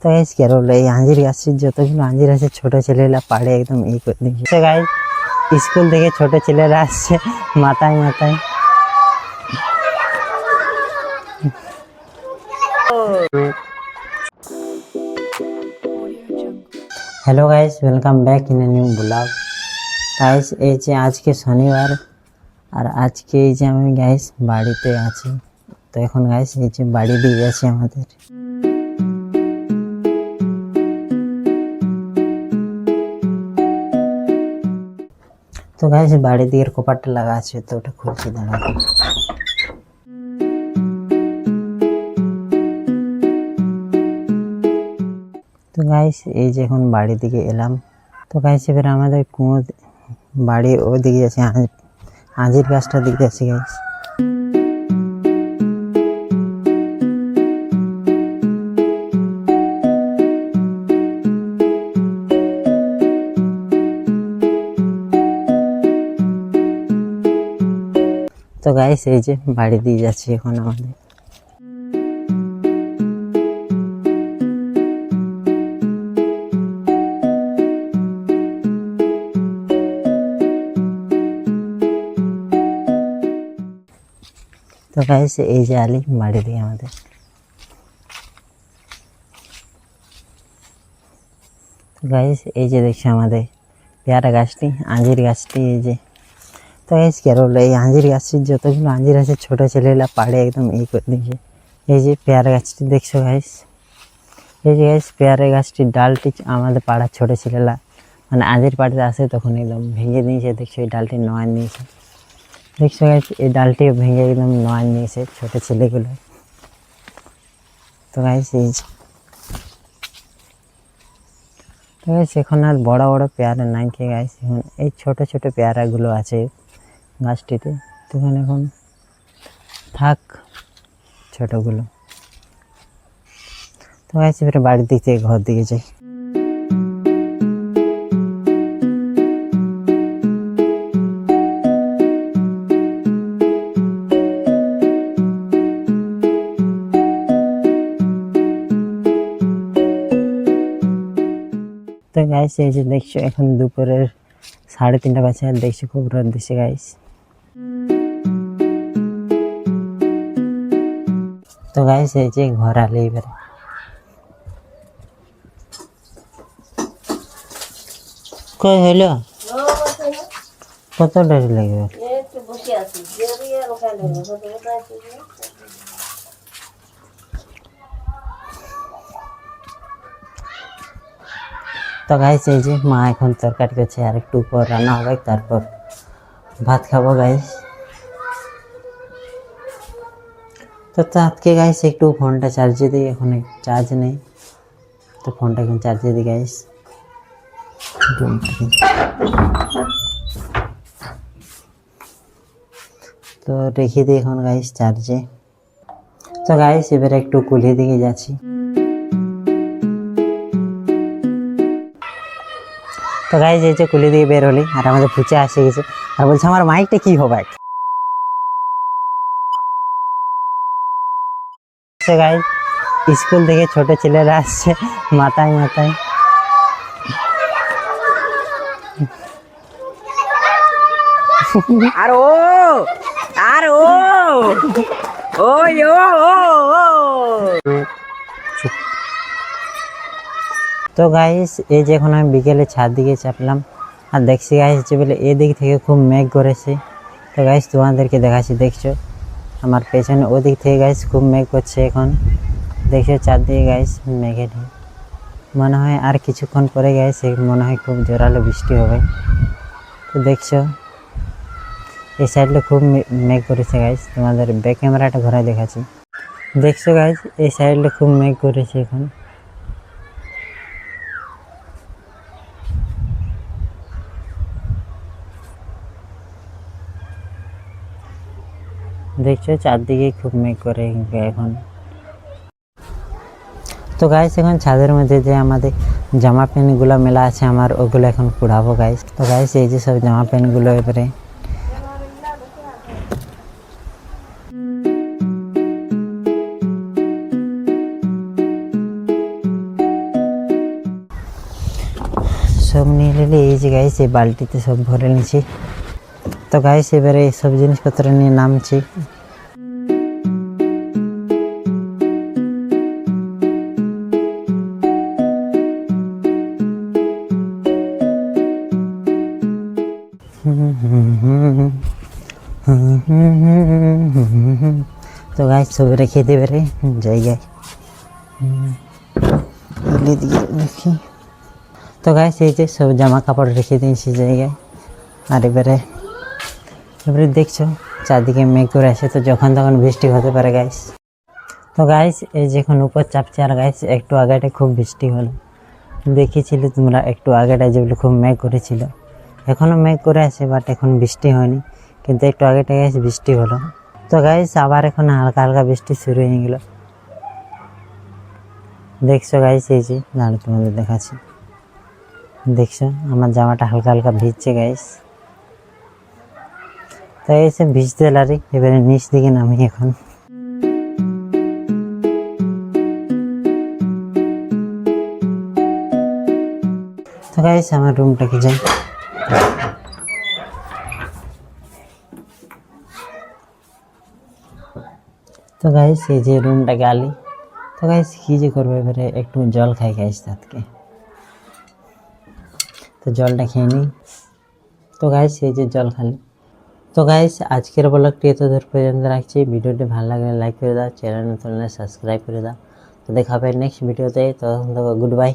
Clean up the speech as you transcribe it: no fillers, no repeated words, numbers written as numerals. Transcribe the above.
তো গাইস কেরল এই আঞ্জির গাছের যতগুলো আঞ্জির আছে ছোট ছেলেরা পাড়ে একদম এই করে দিচ্ছে। তো গাইস স্কুল থেকে ছোট ছেলেরা আসছে মাথায় মাথায়। Hello guys, welcome back in a new blog. Guys এই যে আজকে শনিবার আর আজকে এই যে আমি গাইস বাড়িতে আছি। তো এখন গাইস এই যে বাড়ি দিয়ে গেছে আমাদের। তো গাইস বাড়ি দিয়ে কপারটা লাগা আছে, তো ওটা খুলছি দাঁড়াও। তো গাইস এই যে এখন বাড়ি দিকে এলাম। তো গাইস এবার আমাদের কুয়ো বাড়ি ওদিকে যাচ্ছে, আঞ্জির গাছটার দিকে যাচ্ছে গাইস। তো গাইস এই যে বাড়ি দিয়ে যাচ্ছি এখন আমাদের। তো গাইস এই যে আলি বাড়ি দিয়ে আমাদের। তো গাইস এই যে দেখছি আমাদের পেয়ারা গাছটি, আঞ্জির গাছটি এই যে। তো গাইস কেরল এই আঞ্জির গাছের যতগুলো আঞ্জির আছে ছোট ছেলেরা পাড়ে একদম এই করে দিয়েছে। এই যে পেয়ারা গাছটি দেখছো গাইস, এই যে গাইস পেয়ারা গাছটির ডালটি আমাদের পাড়ার ছোট ছেলেরা মানে আঞ্জির পাড়তে আসে তখন একদম ভেঙে দিয়েছে। দেখছো এই ডালটি নয় নিয়েছে, দেখছো গাইস এই ডালটি ভেঙে একদম নয় নিয়েছে ছোট ছেলেগুলো। তো গাইস এই যে তো গাইস এখন আর বড় বড় পেয়ারা নাই কে গাইস, এখন এই ছোট ছোট পেয়ারাগুলো আছে গাছটিতে। তখন এখন থাক ছোটগুলো। তো গাইস এবারে বাড়ির দিক থেকে ঘর দিকে যাই। তো গাইস এই যে দেখছো এখন দুপুরের 3:30 বাজে আর দেখছো খুব রোদ দিচ্ছে গাইস। তো গাইস এই যে ঘর আলে এবারে। কই হলো কত দেরি লাগবে? তো গাইস এই যে মা এখন তরকারি করছে, আর একটু পর রান্না হবে, তারপর ভাত খাবো গাইস। তো আজকে গাইস একটু ফোনটা চার্জে দিই, এখন চার্জ নেই, তো ফোনটা এখন চার্জে দিই গাইস। তো রেখে দিই এখন গাইস চার্জে। তো গাইস এবারে একটু কুলি দিকে যাচ্ছি। তো গাইস এই যে কুলি দিয়ে বের হলি আর আমাদের ফুচে আসে গেছে আর বলছে আমার মাইকটা কি হবে। গাইস স্কুল থেকে ছোট ছেলেরা আসছে মাথায় মাথায়। আর ও আর ও ও তো গাইস এই যে এখন আমি বিকেলে ছাদ দিকে চাপলাম আর দেখছি গাইস যে বলে এদিক থেকে খুব মেঘ করেছে। তো গাইস তোমাদেরকে দেখাচ্ছি, দেখছো আমার পেছনে ওদিক থেকে গাইস খুব মেঘ করছে এখন। দেখছো চারদিকে গাইস মেঘে ঢেকে, মনে হয় আর কিছুক্ষণ পরে গাইস মনে হয় খুব জোরালো বৃষ্টি হবে। তো দেখছো এই সাইডে খুব মেঘ করেছে গাইস, তোমাদের ব্যাক ক্যামেরাটা ঘোরায় দেখাচ্ছি। দেখছো গাইস এই সাইডে খুব মেঘ করেছে এখন। দেখছো চারদিকে খুব মেঘ করে এখন। তো গাইস এখন ছাদের মধ্যে যে আমাদের জামা প্যান্টগুলো মেলা আছে আমার, ওগুলো এখন কুড়াবো গাইস। তো গাইস এই যে সব জামা প্যান্টগুলো এবারে সব নিয়ে নিলে এই যে গাইস এই বালতিতে সব ভরে নিয়েছি। তো গাইস এবারে সব জিনিসপত্র নিয়ে নামছি। তো গাইস সব রেখে দেবে রে জায়গায় দেখি। তো গাইস এই যে সব জামা কাপড় রেখে দিয়েছি জায়গায়। আর এবারে দেখছো চারদিকে মেঘ করে আসে, তো যখন তখন বৃষ্টি হতে পারে গাইস। তো গাইস এই যে এখন উপর চাপছে, আর গাইস একটু আগেটা খুব বৃষ্টি হলো, দেখেছিলে তোমরা একটু আগেটা যেগুলো খুব মেঘ করেছিল। এখনও মেঘ করে আছে বাট এখন বৃষ্টি হয়নি, কিন্তু একটু আগেটা গাইস বৃষ্টি হলো। তো গাইস আবার এখন হালকা হালকা বৃষ্টি শুরু হয়ে গেল। দেখছো গাইস এই যে দাঁড়িয়ে তোমাদের দেখাচ্ছি, দেখছো আমার জামাটা হালকা হালকা ভিজছে গাইস। তাই এসে ভিজতে লারি, এবারে নিচ দিকে নামি এখন। তো গাইস আমার রুমটাকে যাই। তো গাইস এই যে রুমটাকে আলি। তো গাইস কি যে করবো, এবারে একটু জল খাই গাইস তাতকে। তো জলটা খেয়ে নিই। তো গাইস এই যে জল খালি। তো গাইস আজকের ব্লগটি এত দূর পর্যন্ত রাখছি। ভিডিওটি ভালো লাগলে লাইক করে দাও, চ্যানেল নতুন হলে সাবস্ক্রাইব করে দাও। তো দেখা হবে নেক্সট ভিডিওতে। তো গুড বাই।